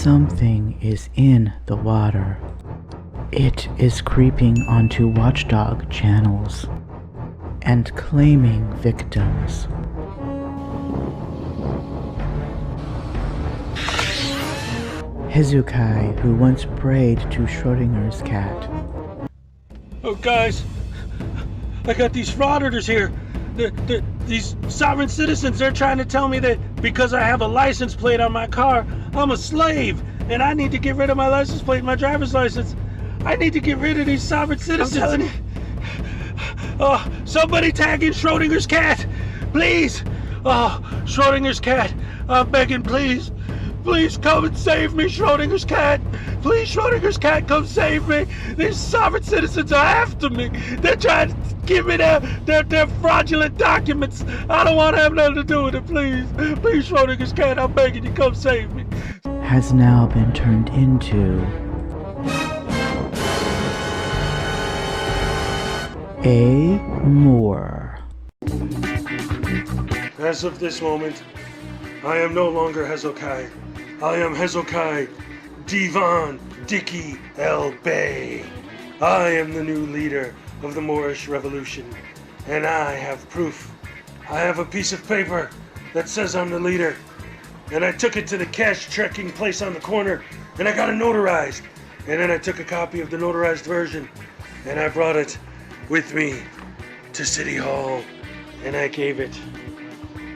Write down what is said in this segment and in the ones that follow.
Something is in the water. It is creeping onto watchdog channels and claiming victims. Hezokuai, who once prayed to Schrodinger's cat. Oh, guys, I got these frauditors here. These sovereign citizens, they're trying to tell me that because I have a license plate on my car, I'm a slave, and I need to get rid of my license plate, my driver's license. I need to get rid of these sovereign citizens. I'm telling you. Oh, somebody tag in Schrodinger's cat, please. Oh, Schrodinger's cat, I'm begging, please. Please come and save me, Schrodinger's cat. Please, Schrodinger's cat, come save me. These sovereign citizens are after me. They're trying to give me their fraudulent documents. I don't want to have nothing to do with it, please. Please, Schrodinger's cat, I'm begging you, come save me. Has now been turned into a Moor. As of this moment, I am no longer Hezokuai. I am Hezokuai, Devon, Dickie, El Bay. I am the new leader of the Moorish Revolution, and I have proof. I have a piece of paper that says I'm the leader, and I took it to the cash checking place on the corner, and I got it notarized, and then I took a copy of the notarized version, and I brought it with me to City Hall, and I gave it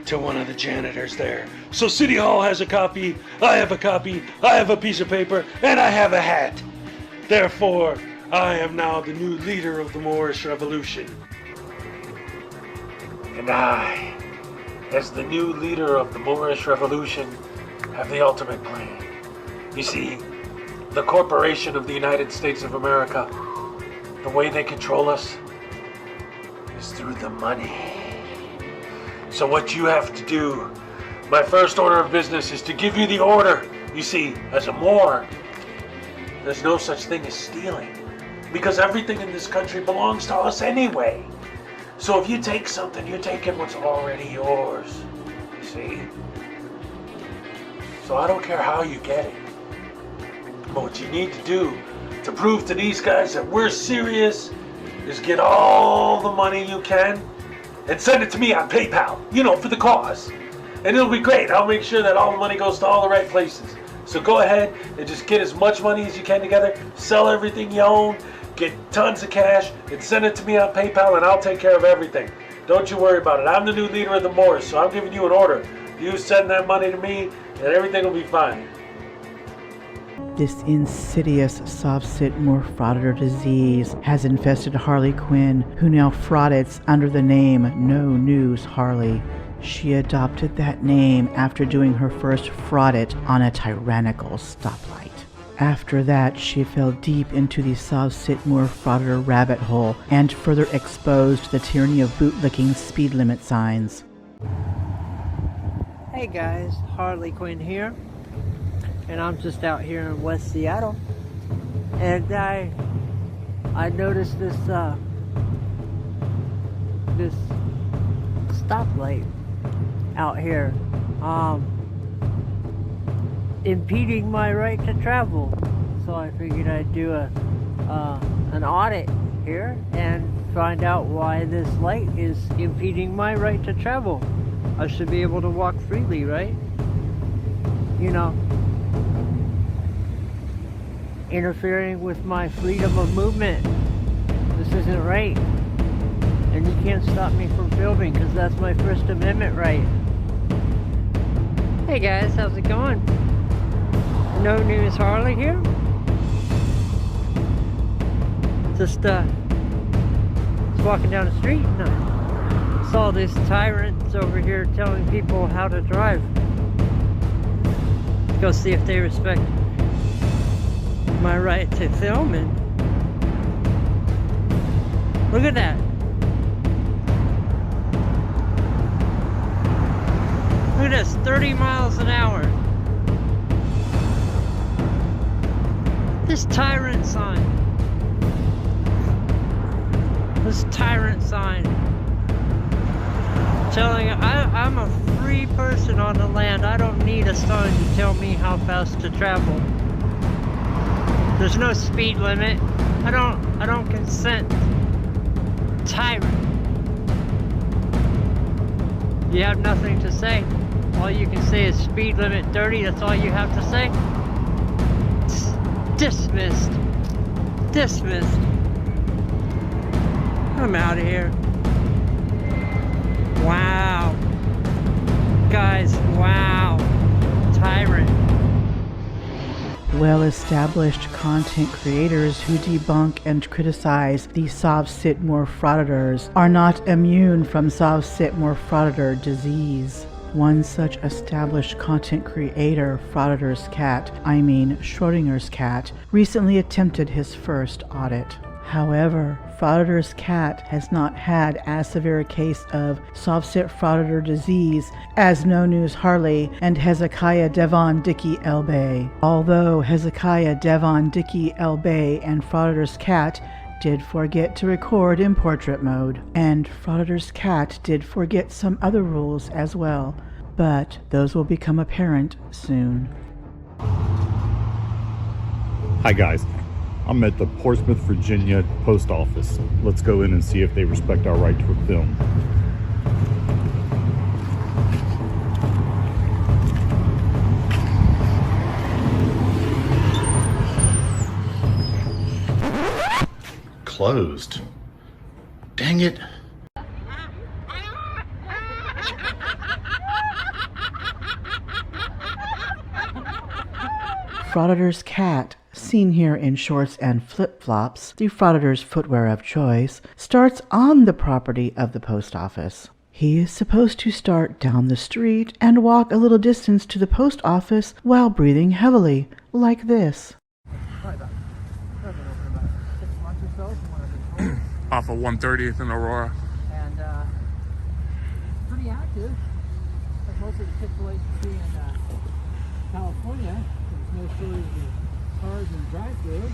to one of the janitors there. So City Hall has a copy, I have a copy, I have a piece of paper, and I have a hat. Therefore, I am now the new leader of the Moorish Revolution. And I, as the new leader of the Moorish Revolution, have the ultimate plan. You see, the corporation of the United States of America, the way they control us is through the money. So what you have to do, my first order of business is to give you the order. You see, as a Moor, there's no such thing as stealing, because everything in this country belongs to us anyway. So if you take something, you're taking what's already yours, you see? So I don't care how you get it, but what you need to do to prove to these guys that we're serious is get all the money you can and send it to me on PayPal, for the cause. And it'll be great. I'll make sure that all the money goes to all the right places. So go ahead and just get as much money as you can together, sell everything you own, get tons of cash, and send it to me on PayPal, and I'll take care of everything. Don't you worry about it. I'm the new leader of the Moors, so I'm giving you an order. You send that money to me, and everything will be fine. This insidious Sovcitmoorfrauditors disease has infested Harlii Quinn, who now fraudits under the name No News Harlii. She adopted that name after doing her first fraudit on a tyrannical stoplight. After that, she fell deep into the Sovcitmoorfrauditor rabbit hole and further exposed the tyranny of bootlicking speed limit signs. Hey guys, Harlii Quinn here, and I'm just out here in West Seattle, and I noticed this stoplight out here impeding my right to travel. So I figured I'd do an audit here and find out why this light is impeding my right to travel. I should be able to walk freely, right? Interfering with my freedom of movement. This isn't right. And you can't stop me from filming because that's my First Amendment right. Hey guys, how's it going? No News Harlii here. Just walking down the street and I saw these tyrants over here telling people how to drive. Let's go see if they respect my right to film. And look at that. Look at this, 30 miles an hour. This tyrant sign. This tyrant sign. telling you, I'm a free person on the land. I don't need a sign to tell me how fast to travel. There's no speed limit. I don't consent. Tyrant. You have nothing to say. All you can say is speed limit 30. That's all you have to say. Dismissed. Dismissed. I'm out of here. Wow. Guys, wow. Tyrant. Well-established content creators who debunk and criticize the Sovcitmoorfrauditors are not immune from Sovcitmoorfrauditor disease. One such established content creator, Frauditor's cat, Schrodinger's cat, recently attempted his first audit. However, Frauditor's cat has not had as severe a case of Sovcitmoorfrauditor disease as No News Harlii and Hezokuai Devon Dickie Bay. Although Hezokuai Devon Dickie Bay and Frauditor's cat did forget to record in portrait mode, and Frauditor's cat did forget some other rules as well, but those will become apparent soon. Hi guys, I'm at the Portsmouth, Virginia post office. Let's go in and see if they respect our right to film. Closed. Dang it. Frauditor's cat, seen here in shorts and flip-flops, the Frauditor's footwear of choice, starts on the property of the post office. He is supposed to start down the street and walk a little distance to the post office while breathing heavily, like this. Off of 130th and Aurora. And pretty active. Like most of the Chick-fil-A's you see in California. There's no shortage of cars and drive-through.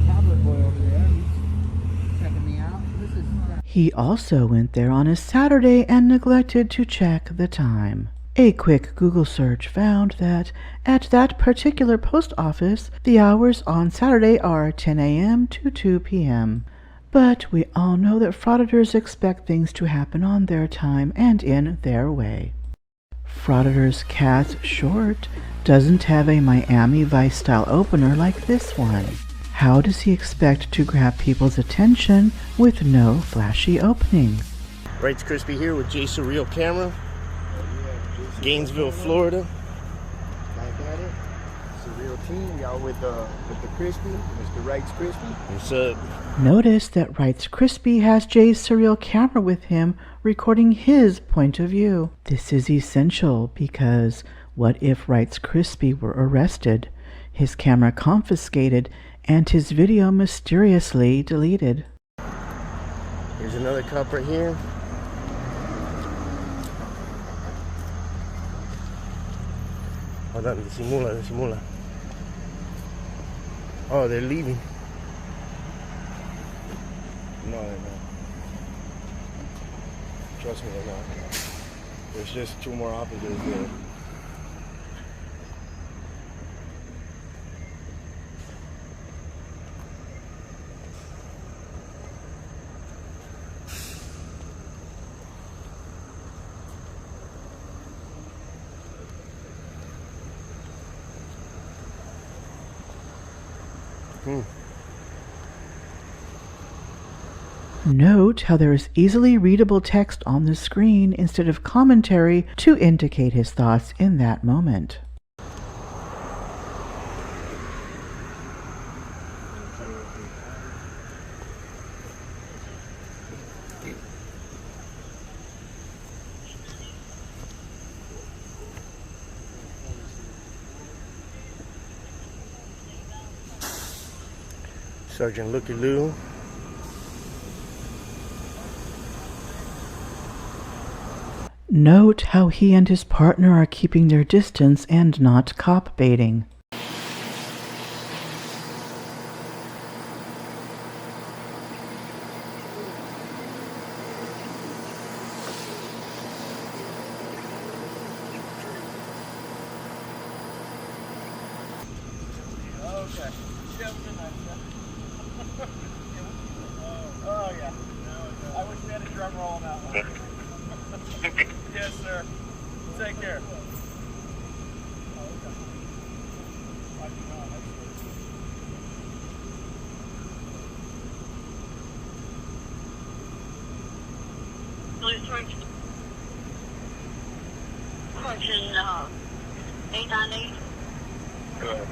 Tablet boy over there, he's checking me out. This is. He also went there on a Saturday and neglected to check the time. A quick Google search found that at that particular post office, the hours on Saturday are 10 a.m. to 2 p.m. But we all know that frauditors expect things to happen on their time and in their way. Frauditor's cat short doesn't have a Miami Vice style opener like this one. How does he expect to grab people's attention with no flashy opening? Rights Crispy here with J Surreal Camera. Gainesville, Florida. Back at it. Surreal team, y'all with the Crispy, Mr. Rights Crispy. What's up? Notice that Rights Crispy has Jay's surreal camera with him, recording his point of view. This is essential because what if Rights Crispy were arrested, his camera confiscated, and his video mysteriously deleted? Here's another cop right here. Hold on, disimula. Oh, they're leaving. No, they're not. Trust me, they're not. There's just 2 more officers there. Note how there is easily readable text on the screen instead of commentary to indicate his thoughts in that moment. Sergeant Looky Loo. Note how he and his partner are keeping their distance and not cop baiting. Oh, yeah. I wish we had a drum roll on that one. Yes, sir. Take care. Question 898. Go ahead.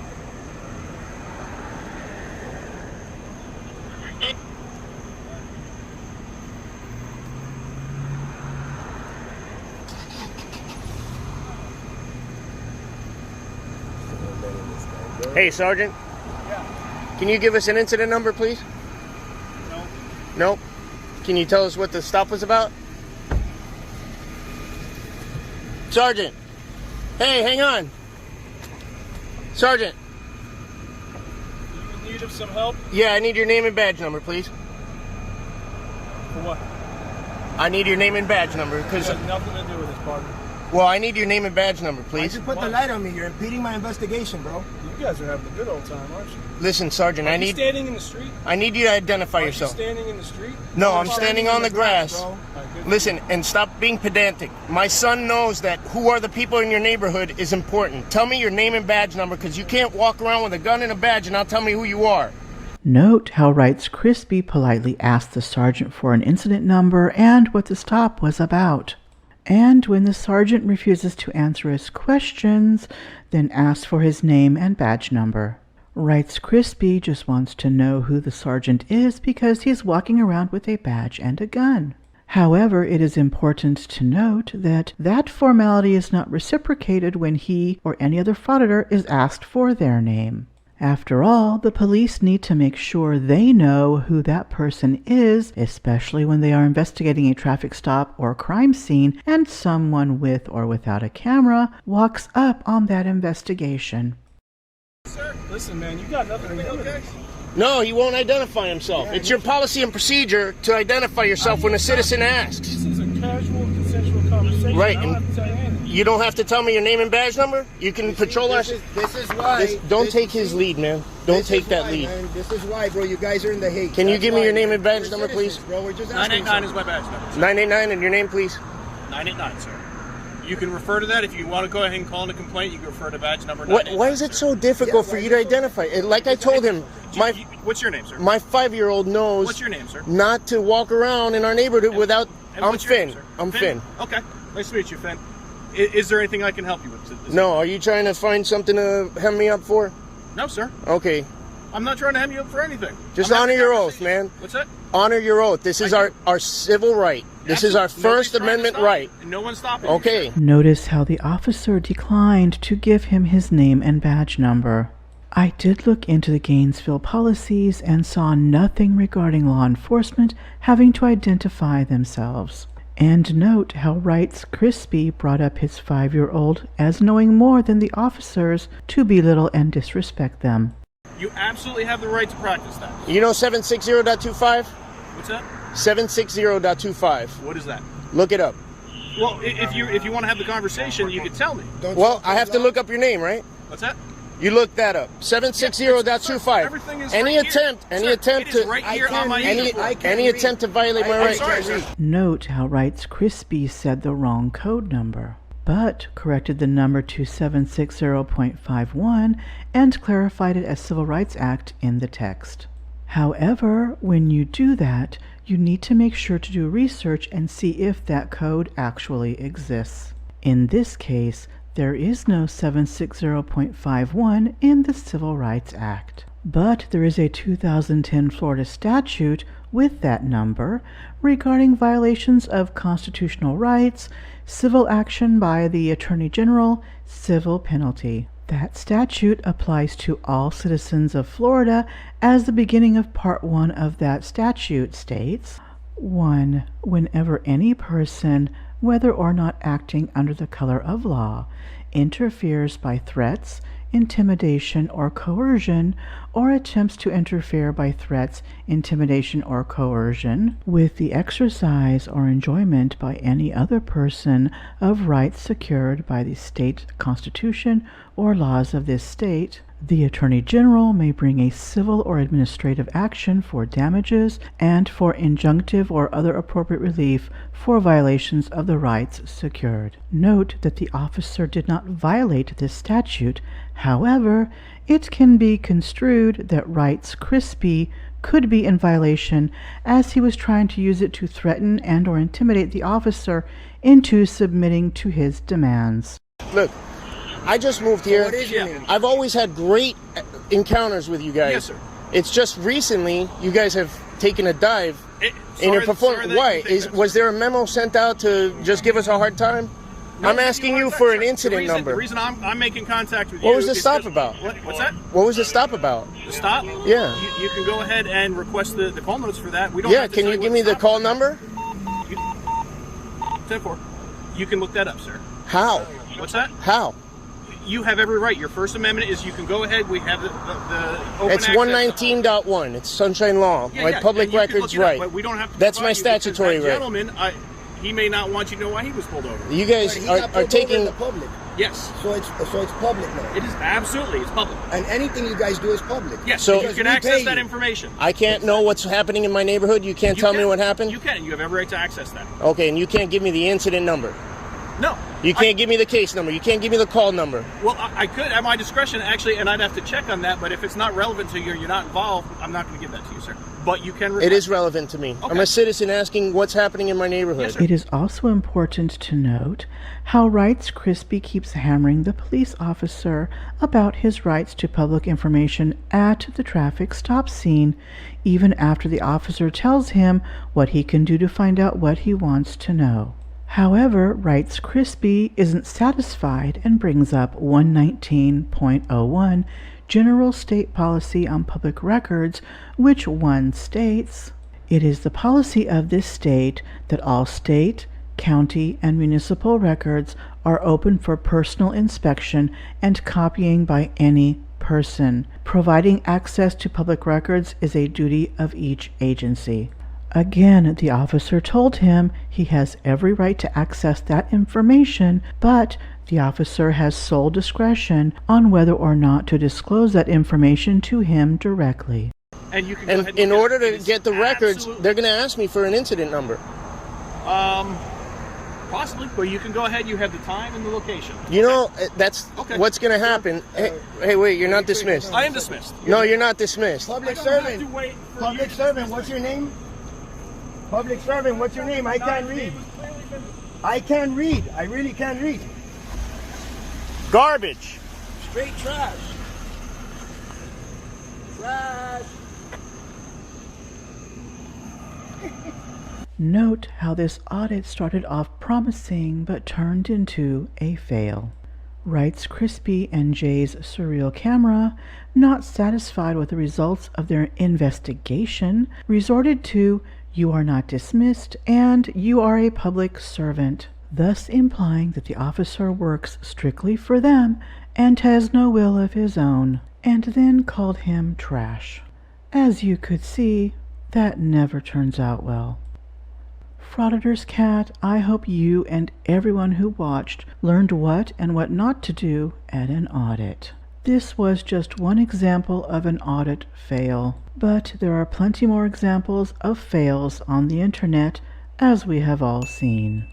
Hey, Sergeant. Yeah. Can you give us an incident number, please? No. Nope. Can you tell us what the stop was about? Sergeant. Hey, hang on. Sergeant. You in need of some help? Yeah, I need your name and badge number, please. For what? I need your name and badge number, It because... has nothing to do with this, partner. Well, I need your name and badge number, Why'd please. you put the light on me? You're impeding my investigation, bro. You guys are having a good old time, aren't you? Listen, Sergeant, Are you standing in the street? I need you to identify Are yourself. you standing in the street? No, I'm standing on the grass. All right, good. Listen, and stop being pedantic. My son knows that who are the people in your neighborhood is important. Tell me your name and badge number, because you can't walk around with a gun and a badge and not tell me who you are. Note how Wright's Crispy politely asked the sergeant for an incident number and what the stop was about. And when the sergeant refuses to answer his questions, then asks for his name and badge number. Wright's Crispy just wants to know who the sergeant is because he's walking around with a badge and a gun. However, it is important to note that that formality is not reciprocated when he or any other frauditor is asked for their name. After all, the police need to make sure they know who that person is, especially when they are investigating a traffic stop or crime scene and someone with or without a camera walks up on that investigation. Sir, listen, man, you got nothing to do with this. No, he won't identify himself. It's your policy and procedure to identify yourself when a citizen asks. This is a casual, consensual conversation. Right, I don't and have to tell you anything. you don't have to tell me your name and badge number. You can patrol our... This is why. Don't take his lead, man. Don't take that lead. Man. This is why, bro. You guys are in the hate. Can you give me your name and badge We're number, please? citizens, bro. We're just asking 989 is my badge number. 989 and your name, please. 989, sir. You can refer to that. If you want to go ahead and call in a complaint, you can refer to badge number Why 989. is it so difficult for you to identify? Like I told him, What's your name, sir? my 5-year-old knows What's your name, sir? not to walk around in our neighborhood without... And I'm what's your name, Finn. sir? I'm Finn. Okay. Nice to meet you, Finn. Is there anything I can help you with? No, are you trying to find something to hem me up for? No, sir. Okay. I'm not trying to hem you up for anything. Just I'm honor having your a oath, conversation. man. What's that? Honor your oath. This is our civil right. This is our First Amendment right. No one's stopping you. Okay. Notice how the officer declined to give him his name and badge number. I did look into the Gainesville policies and saw nothing regarding law enforcement having to identify themselves. And note how Wright's Crispy brought up his 5-year-old as knowing more than the officers to belittle and disrespect them. You absolutely have the right to practice that. You know 760.25? What's that? 760.25. What is that? Look it up. Well, if you want to have the conversation, you can tell me. Well, I have to look up your name, right? What's that? You look that up. 760.25. Everything is Any right attempt, here. any Sir, attempt it is to right here on my uniform. any attempt to violate my rights. sorry, sir. Note how Wright's Crispy said the wrong code number, but corrected the number to 760.51 and clarified it as Civil Rights Act in the text. However, when you do that, you need to make sure to do research and see if that code actually exists. In this case, there is no 760.51 in the Civil Rights Act. But there is a 2010 Florida statute with that number regarding violations of constitutional rights, civil action by the Attorney General, civil penalty. That statute applies to all citizens of Florida, as the beginning of Part 1 of that statute states, 1. Whenever any person, whether or not acting under the color of law, interferes by threats, intimidation, or coercion, or attempts to interfere by threats, intimidation, or coercion with the exercise or enjoyment by any other person of rights secured by the state constitution or laws of this state, The Attorney General may bring a civil or administrative action for damages and for injunctive or other appropriate relief for violations of the rights secured. Note that the officer did not violate this statute. However, it can be construed that Wright's Crispy could be in violation as he was trying to use it to threaten and or intimidate the officer into submitting to his demands. Look, I just moved here. What is your name? I've always had great encounters with you guys. Yes, sir. It's just recently you guys have taken a dive in your performance. Why? Was there a memo sent out to just give us a hard time? No, I'm asking you for an incident the number. reason I'm making contact with you. What was the is stop 'cause- about? What's that? What was the stop about? The stop? Yeah. You can go ahead and request the call notes for that. We don't Yeah, have to can tell you what give me the stop call is. number? 10-4. You can look that up, sir. How? What's that? How? You have every right. Your First Amendment is you can go ahead. We have the open It's access. 119.1. It's Sunshine Law. Yeah, Like yeah, public and you can records look it up, right. but we don't have to That's provide my you because statutory that right. Gentleman, he may not want you to know why he was pulled over. You guys He are got pulled over taking. in the public. Yes, So it's public now. it is absolutely. It's public. And anything you guys do is public. Yes, So- you can we access pay that you. information. I can't know what's happening in my neighborhood. You can't You tell me can. what happened. You can. You have every right to access that. Okay, and you can't give me the incident number. No. You can't give me the case number. You can't give me the call number. Well, I could at my discretion, actually, and I'd have to check on that, but if it's not relevant to you or you're not involved, I'm not going to give that to you, sir. But you can request. It is relevant to me. I'm a citizen asking what's happening in my neighborhood. Yes, sir. It is also important to note how Wright's Crispy keeps hammering the police officer about his rights to public information at the traffic stop scene, even after the officer tells him what he can do to find out what he wants to know. However, Wright's Crispy isn't satisfied and brings up 119.01, General State Policy on Public Records, which one states, "It is the policy of this state that all state, county, and municipal records are open for personal inspection and copying by any person. Providing access to public records is a duty of each agency." Again, the officer told him he has every right to access that information, but the officer has sole discretion on whether or not to disclose that information to him directly. And you can go ahead And and in look order at it. to It is get the records, absolute- they're going to ask me for an incident number. Possibly, but you can go ahead. You have the time and the location. You know, that's Okay. what's going to happen. Hey, wait, you're not dismissed. I am dismissed. No, you're not dismissed. Public I don't have servant. to wait for Public you to servant, dismiss what's me. your name? Public servant, what's your name? I can't read. I can't read. I really can't read. Garbage. Straight trash. Trash. Note how this audit started off promising but turned into a fail. Wright's Crispy and Jay's surreal camera, not satisfied with the results of their investigation, resorted to "you are not dismissed" and "you are a public servant," thus implying that the officer works strictly for them and has no will of his own, and then called him trash. As you could see, that never turns out well. Frauditor's Cat, I hope you and everyone who watched learned what and what not to do at an audit. This was just one example of an audit fail, but there are plenty more examples of fails on the internet, as we have all seen.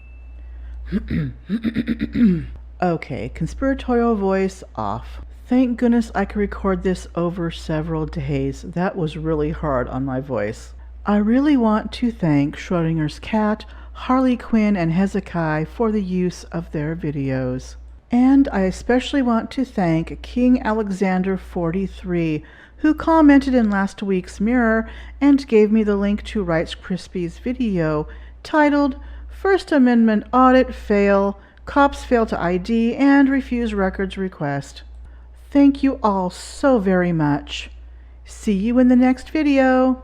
Okay, conspiratorial voice off. Thank goodness I could record this over several days. That was really hard on my voice. I really want to thank Schrodinger's cat, Harlii, Quinn, and Hezokuai for the use of their videos. And I especially want to thank King Alexander 43, who commented in last week's Mirror and gave me the link to Wright's Crispy's video titled "First Amendment Audit Fail, Cops Fail to ID and Refuse Records Request." Thank you all so very much. See you in the next video.